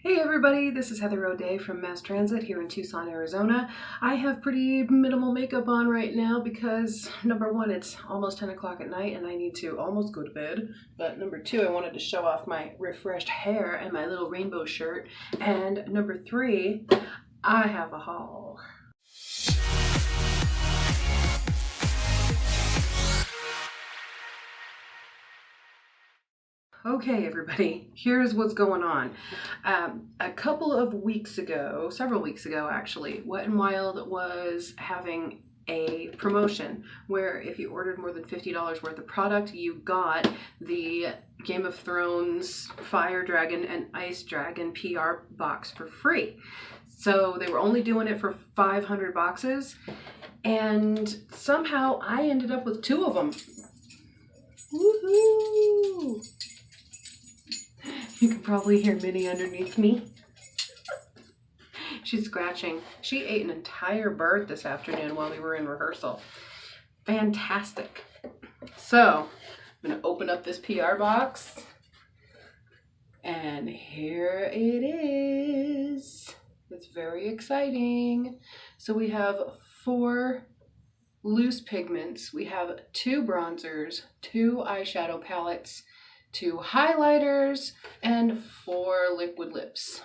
Hey everybody, this is Heather O'Day from Mass Transit here in Tucson, Arizona. I have pretty minimal makeup on right now because number one, it's almost 10 o'clock at night and I need to almost go to bed. But number two, I wanted to show off my refreshed hair and my little rainbow shirt. And number three, I have a haul. Okay, everybody, here's what's going on. A couple of weeks ago, several weeks ago actually, Wet n Wild was having a promotion where if you ordered more than $50 worth of product, you got the Game of Thrones Fire Dragon and Ice Dragon PR box for free. So they were only doing it for 500 boxes, and somehow I ended up with 2 of them. Woohoo! You can probably hear Minnie underneath me. She's scratching. She ate an entire bird this afternoon while we were in rehearsal. Fantastic. So, I'm going to open up this PR box. And here it is. It's very exciting. So we have 4 loose pigments. We have 2 bronzers, 2 eyeshadow palettes, 2 highlighters, and 4 liquid lips.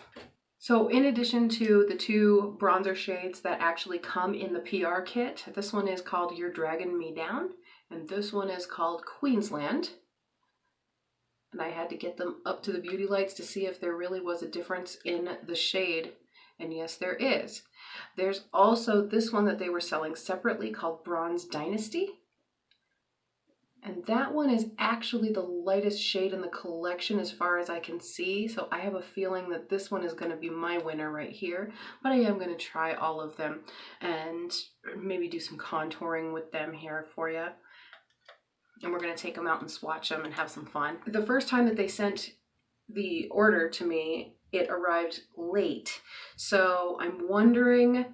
So in addition to the 2 bronzer shades that actually come in the PR kit, this one is called You're Dragging Me Down, and this one is called Queensland. And I had to get them up to the beauty lights to see if there really was a difference in the shade. And yes, there is. There's also this one that they were selling separately called Bronze Dynasty. And that one is actually the lightest shade in the collection as far as I can see. So I have a feeling that this one is going to be my winner right here. But I am going to try all of them and maybe do some contouring with them here for you. And we're going to take them out and swatch them and have some fun. The first time that they sent the order to me, it arrived late. So I'm wondering,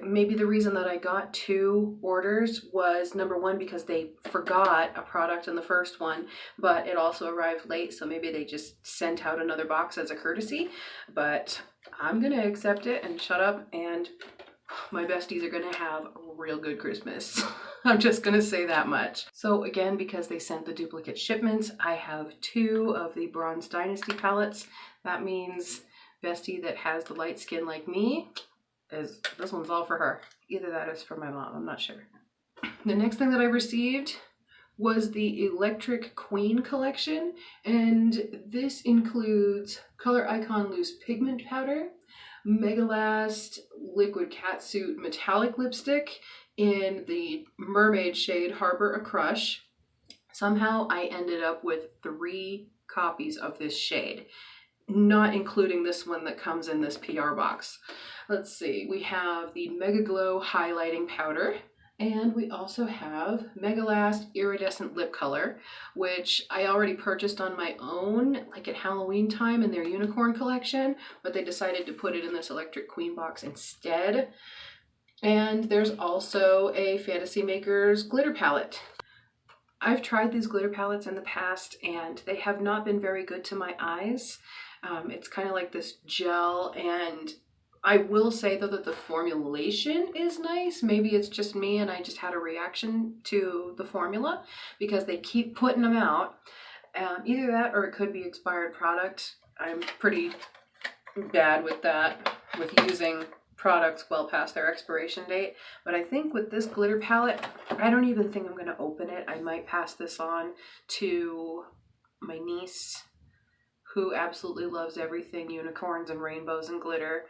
maybe the reason that I got 2 orders was number one, because they forgot a product in the first one, but it also arrived late. So maybe they just sent out another box as a courtesy, but I'm going to accept it and shut up, and my besties are going to have a real good Christmas. I'm just going to say that much. So again, because they sent the duplicate shipments, I have 2 of the Bronze Dynasty palettes. That means bestie that has the light skin like me, this one's all for her. Either that is for my mom, I'm not sure. The next thing that I received was the Electric Queen collection, and this includes Color Icon Loose Pigment Powder, Megalast Liquid Catsuit Metallic Lipstick in the mermaid shade Harbor a Crush. Somehow I ended up with 3 copies of this shade, not including this one that comes in this PR box. Let's see, we have the Mega Glow Highlighting Powder, and we also have Megalast Iridescent Lip Color, which I already purchased on my own, like at Halloween time in their Unicorn collection, but they decided to put it in this Electric Queen box instead. And there's also a Fantasy Makers glitter palette. I've tried these glitter palettes in the past and they have not been very good to my eyes. It's kind of like this gel, and I will say though that the formulation is nice. Maybe it's just me and I just had a reaction to the formula because they keep putting them out. Either that or it could be expired product. I'm pretty bad with that, with using products well past their expiration date. But I think with this glitter palette, I don't even think I'm going to open it. I might pass this on to my niece, who absolutely loves everything unicorns and rainbows and glitter.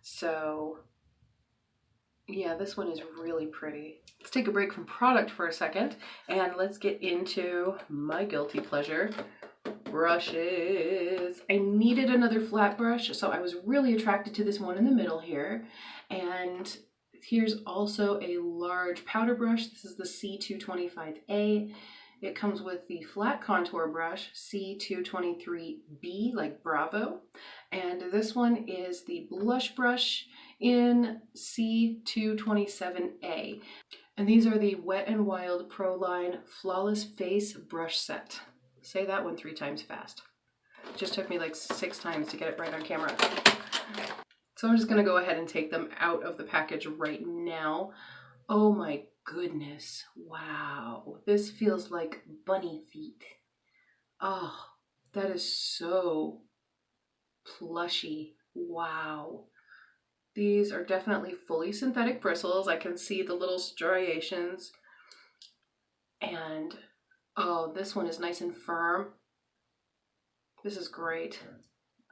So yeah, this one is really pretty. Let's take a break from product for a second and let's get into my guilty pleasure, brushes. I needed another flat brush, so I was really attracted to this one in the middle here. And here's also a large powder brush. This is the C225A. It comes with the flat contour brush, C223B, like Bravo. And this one is the blush brush in C227A. And these are the Wet n Wild Pro Line Flawless Face Brush Set. Say that one 3 times fast. It just took me like 6 times to get it right on camera. So I'm just gonna go ahead and take them out of the package right now. Oh my goodness, wow. This feels like bunny feet. Oh, that is so plushy, wow. These are definitely fully synthetic bristles. I can see the little striations. And oh, this one is nice and firm. This is great.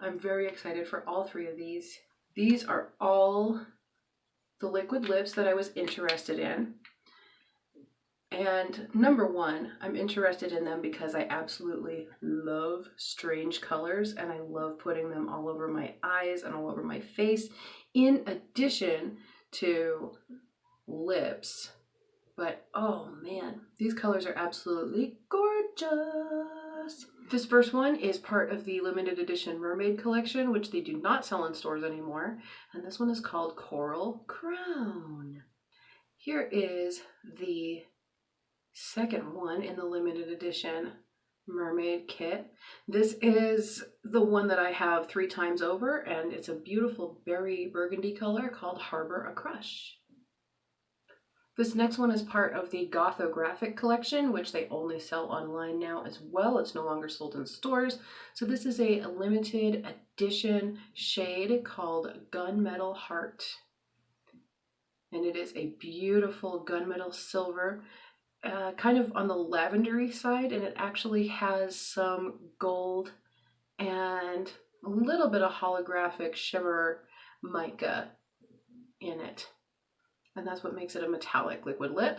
I'm very excited for all 3 of these. These are all the liquid lips that I was interested in. And number 1, I'm interested in them because I absolutely love strange colors and I love putting them all over my eyes and all over my face, in addition to lips. But oh man, these colors are absolutely gorgeous. This first one is part of the limited edition mermaid collection, which they do not sell in stores anymore. And this one is called Coral Crown. Here is the second one in the limited edition mermaid kit. This is the one that I have 3 times over, and it's a beautiful berry burgundy color called Harbor a Crush. This next one is part of the Gothographic collection, which they only sell online now as well. It's no longer sold in stores. So this is a limited edition shade called Gunmetal Heart. And it is a beautiful gunmetal silver, kind of on the lavendery side, and it actually has some gold and a little bit of holographic shimmer mica in it. And that's what makes it a metallic liquid lip.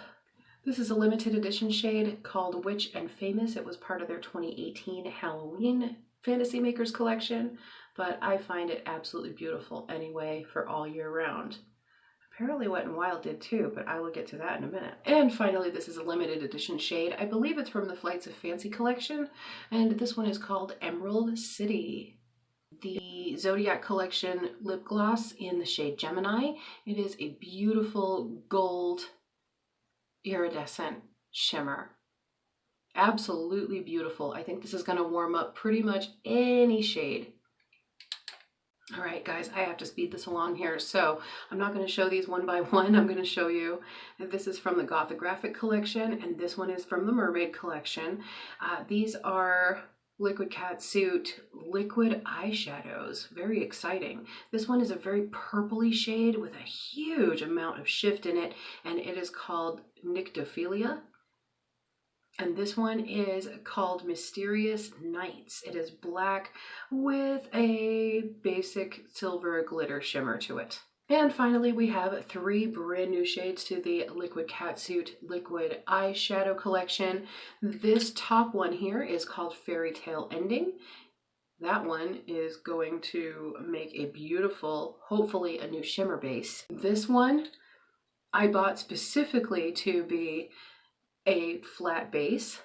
This is a limited edition shade called Witch and Famous. It was part of their 2018 Halloween Fantasy Makers collection, but I find it absolutely beautiful anyway for all year round. Apparently Wet n Wild did too, but I will get to that in a minute. And finally, this is a limited edition shade. I believe it's from the Flights of Fancy collection, and this one is called Emerald City. The Zodiac collection lip gloss in the shade Gemini. It is a beautiful gold iridescent shimmer. Absolutely beautiful. I think this is going to warm up pretty much any shade. All right, guys, I have to speed this along here. So I'm not going to show these one by one. I'm going to show you that this is from the Gothographic collection, and this one is from the Mermaid collection. These are Liquid Catsuit liquid eyeshadows. Very exciting. This one is a very purpley shade with a huge amount of shift in it, and it is called Nyctophilia. And this one is called Mysterious Nights. It is black with a basic silver glitter shimmer to it. And finally, we have 3 brand new shades to the Liquid Catsuit Liquid Eyeshadow Collection. This top one here is called Fairy Tale Ending. That one is going to make a beautiful, hopefully a new shimmer base. This one I bought specifically to be a flat base.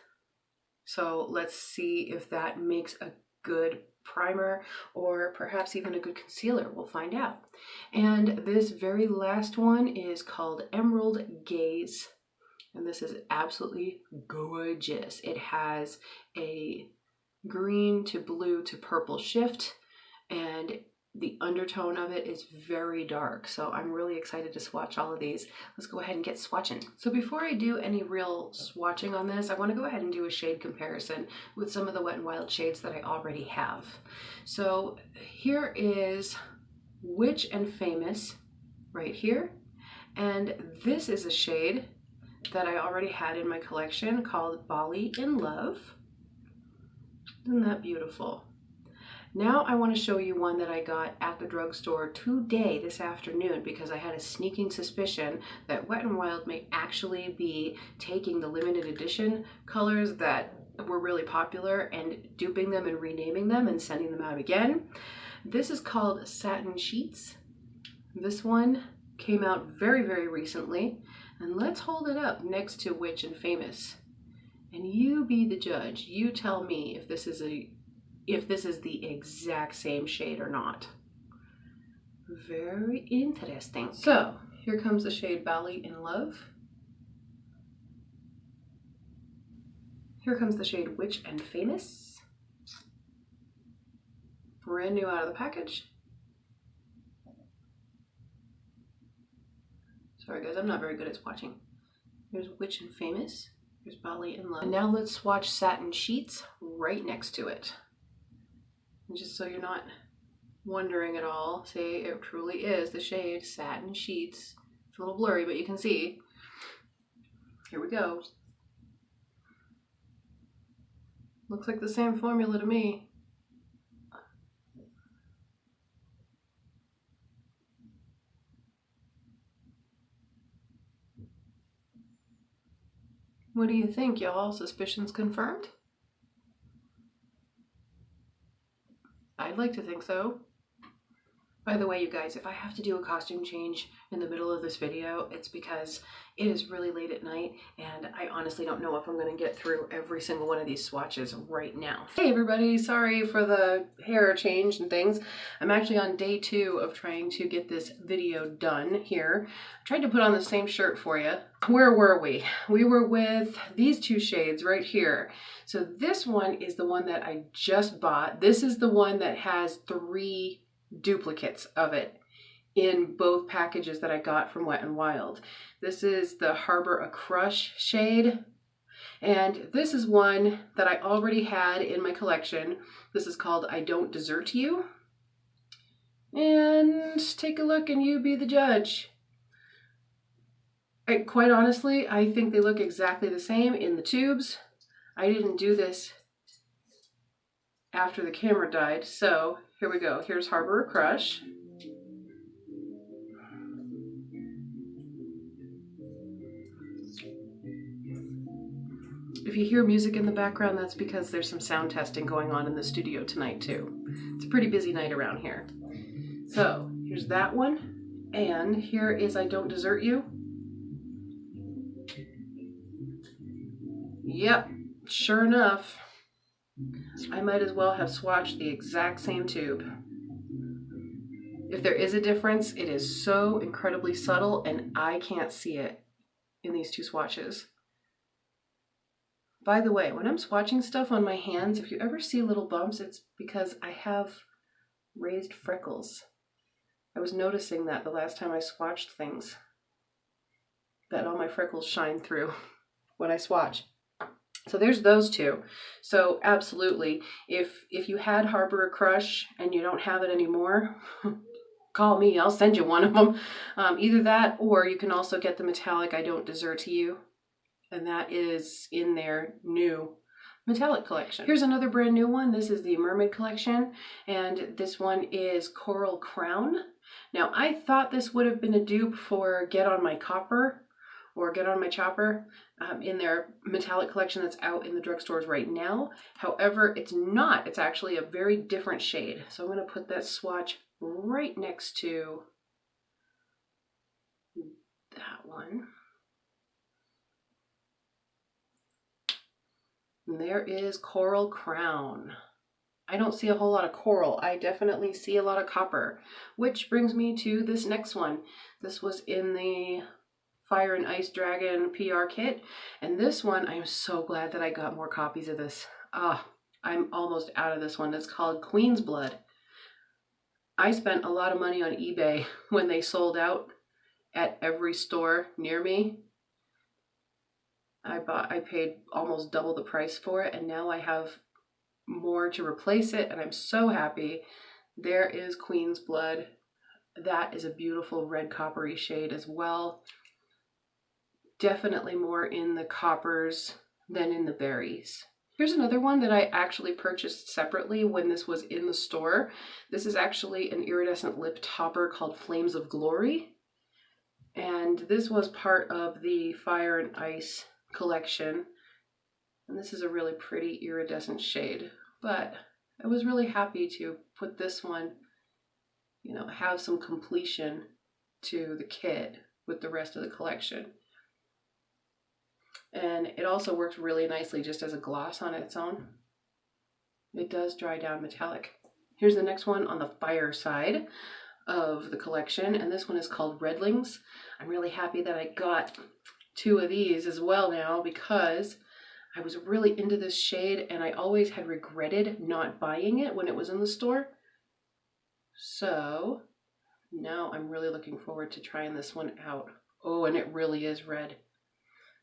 So let's see if that makes a good primer or perhaps even a good concealer. We'll find out. And this very last one is called Emerald Gaze. And this is absolutely gorgeous. It has a green to blue to purple shift, and the undertone of it is very dark. So I'm really excited to swatch all of these. Let's go ahead and get swatching. So before I do any real swatching on this, I want to go ahead and do a shade comparison with some of the Wet n Wild shades that I already have. So here is Witch and Famous right here. And this is a shade that I already had in my collection called Bali in Love. Isn't that beautiful? Now I want to show you one that I got at the drugstore today, this afternoon, because I had a sneaking suspicion that Wet n Wild may actually be taking the limited edition colors that were really popular and duping them and renaming them and sending them out again. This is called Satin Sheets. This one came out very, very recently. And let's hold it up next to Witch and Famous. And you be the judge. You tell me if this is the exact same shade or not. Very interesting. So here comes the shade Bali in Love. Here comes the shade Witch and Famous. brand new out of the package. Sorry guys, I'm not very good at swatching. Here's Witch and Famous. Here's Bali and Love. And now let's swatch Satin Sheets right next to it. And just so you're not wondering at all, say it truly is the shade Satin Sheets. It's a little blurry, but you can see. Here we go. Looks like the same formula to me. What do you think, y'all? Suspicions confirmed? I'd like to think so. By the way, you guys, if I have to do a costume change in the middle of this video, it's because it is really late at night and I honestly don't know if I'm going to get through every single one of these swatches right now. Hey everybody, sorry for the hair change and things. I'm actually on day 2 of trying to get this video done here. I tried to put on the same shirt for you. Where were we? We were with these 2 shades right here. So this one is the one that I just bought. This is the one that has 3 duplicates of it in both packages that I got from Wet n Wild. This is the Harbor a Crush shade, and this is one that I already had in my collection. This is called I Don't Desert You, and take a look and you be the judge. Quite honestly, I think they look exactly the same in the tubes. I didn't do this after the camera died, so here we go. Here's Harbor a Crush. If you hear music in the background, that's because there's some sound testing going on in the studio tonight too. It's a pretty busy night around here. So here's that one, and here is I Don't Desert You. Yep, sure enough, I might as well have swatched the exact same tube. If there is a difference, it is so incredibly subtle and I can't see it in these 2 swatches. By the way, when I'm swatching stuff on my hands, if you ever see little bumps, it's because I have raised freckles. I was noticing that the last time I swatched things, that all my freckles shine through when I swatch. So there's those 2. So absolutely, if you had Harbor a Crush and you don't have it anymore, call me, I'll send you one of them. Either that, or you can also get the metallic I Don't Desert You, and that is in their new metallic collection. Here's another brand new one. This is the Mermaid collection, and this one is Coral Crown. Now I thought this would have been a dupe for Get On My Copper or Get On My Chopper in their metallic collection that's out in the drugstores right now. However, it's not. It's actually a very different shade. So I'm going to put that swatch right next to that one. And there is Coral Crown. I don't see a whole lot of coral. I definitely see a lot of copper, which brings me to this next one. This was in the Fire and Ice Dragon PR kit, and this one, I'm so glad that I got more copies of this. I'm almost out of this one. It's called Queen's Blood. I spent a lot of money on eBay when they sold out at every store near me. I paid almost double the price for it, and now I have more to replace it, and I'm so happy. There is Queen's Blood. That is a beautiful red coppery shade as well. Definitely more in the coppers than in the berries. Here's another one that I actually purchased separately when this was in the store. This is actually an iridescent lip topper called Flames of Glory, and this was part of the Fire and Ice collection, and this is a really pretty iridescent shade, but I was really happy to put this one, you know, have some completion to the kit with the rest of the collection. And it also works really nicely just as a gloss on its own. It does dry down metallic. Here's the next one on the fire side of the collection, and this one is called Redlings. I'm really happy that I got 2 of these as well now, because I was really into this shade and I always had regretted not buying it when it was in the store. So now I'm really looking forward to trying this one out. Oh, and it really is red.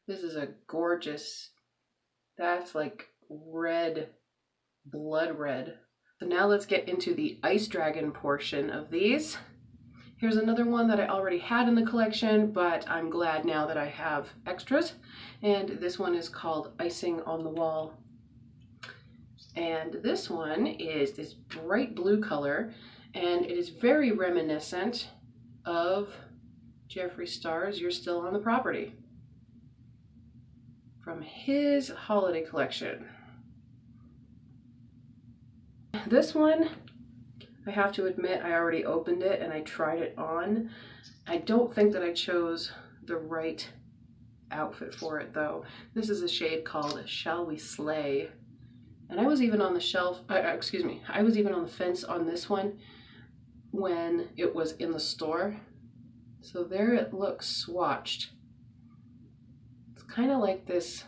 This is a gorgeous, that's like red, blood red. So now let's get into the Ice Dragon portion of these. Here's another one that I already had in the collection, but I'm glad now that I have extras. And this one is called Icing on the Wall. And this one is this bright blue color, and it is very reminiscent of Jeffree Star's You're Still on the Property from his holiday collection. This one, I have to admit, I already opened it and I tried it on. I don't think that I chose the right outfit for it though. This is a shade called Shall We Slay. And I was even on the shelf, I was even on the fence on this one when it was in the store. So there it looks swatched. It's kind of like this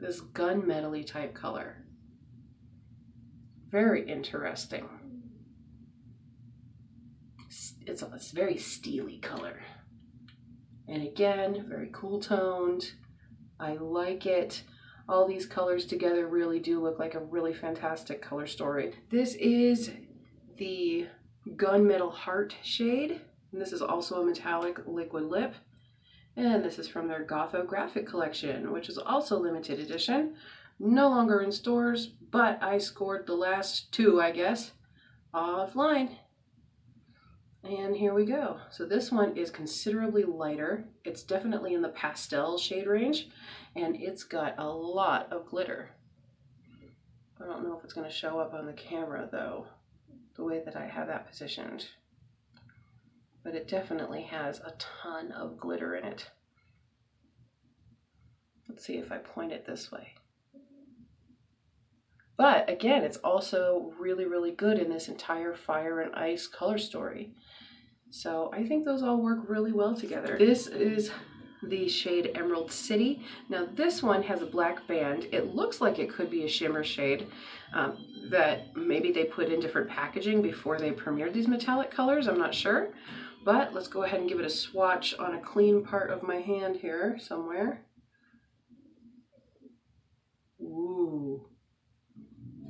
gunmetal-y type color. Very interesting. It's a very steely color. And again, very cool toned. I like it. All these colors together really do look like a really fantastic color story. This is the Gunmetal Heart shade. And this is also a metallic liquid lip. And this is from their Gothographic collection, which is also limited edition. No longer in stores, but I scored the last two, I guess, offline. And here we go. So this one is considerably lighter. It's definitely in the pastel shade range, and it's got a lot of glitter. I don't know if it's going to show up on the camera though, the way that I have that positioned. But it definitely has a ton of glitter in it. Let's see if I point it this way. But again, it's also really, really good in this entire Fire and Ice color story. So I think those all work really well together. This is the shade Emerald City. Now this one has a black band. It looks like it could be a shimmer shade that maybe they put in different packaging before they premiered these metallic colors. I'm not sure. But let's go ahead and give it a swatch on a clean part of my hand here somewhere. Ooh,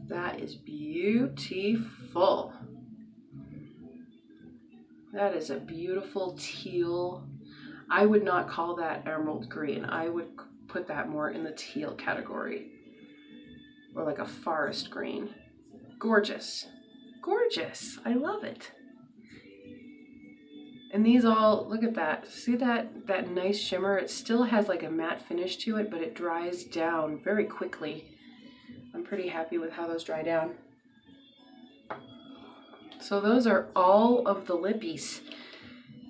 that is beautiful. That is a beautiful teal. I would not call that emerald green. I would put that more in the teal category. Or like a forest green. Gorgeous. Gorgeous. I love it. And these all, look at that. See that nice shimmer? It still has like a matte finish to it, but it dries down very quickly. I'm pretty happy with how those dry down. So those are all of the Lippies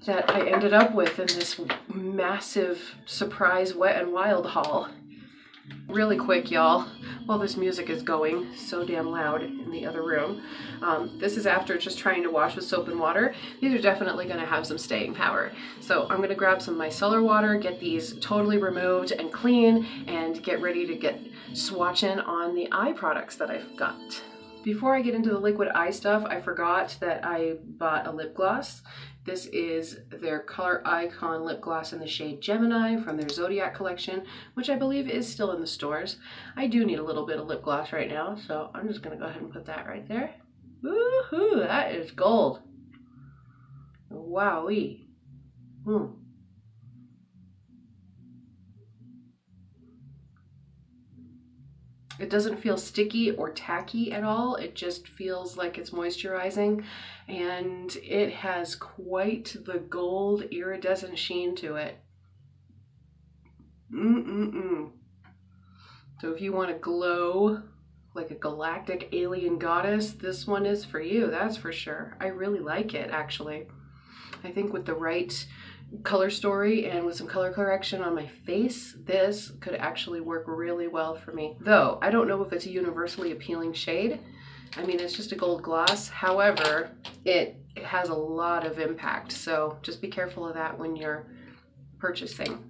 that I ended up with in this massive surprise Wet n Wild haul. Really quick, y'all, while this music is going so damn loud in the other room. This is after just trying to wash with soap and water. These are definitely going to have some staying power. So I'm going to grab some micellar water, get these totally removed and clean, and get ready to get swatching on the eye products that I've got. Before I get into the liquid eye stuff, I forgot that I bought a lip gloss. This is their Color Icon lip gloss in the shade Gemini from their Zodiac collection, which I believe is still in the stores. I do need a little bit of lip gloss right now, so I'm just going to go ahead and put that right there. Woohoo! That is gold. Wowee. It doesn't feel sticky or tacky at all. It just feels like it's moisturizing, and it has quite the gold iridescent sheen to it. So if you want to glow like a galactic alien goddess, this one is for you, that's for sure. I really like it, actually. I think with the right color story and with some color correction on my face, this could actually work really well for me. Though, I don't know if it's a universally appealing shade. I mean, it's just a gold gloss. However, it has a lot of impact, so just be careful of that when you're purchasing.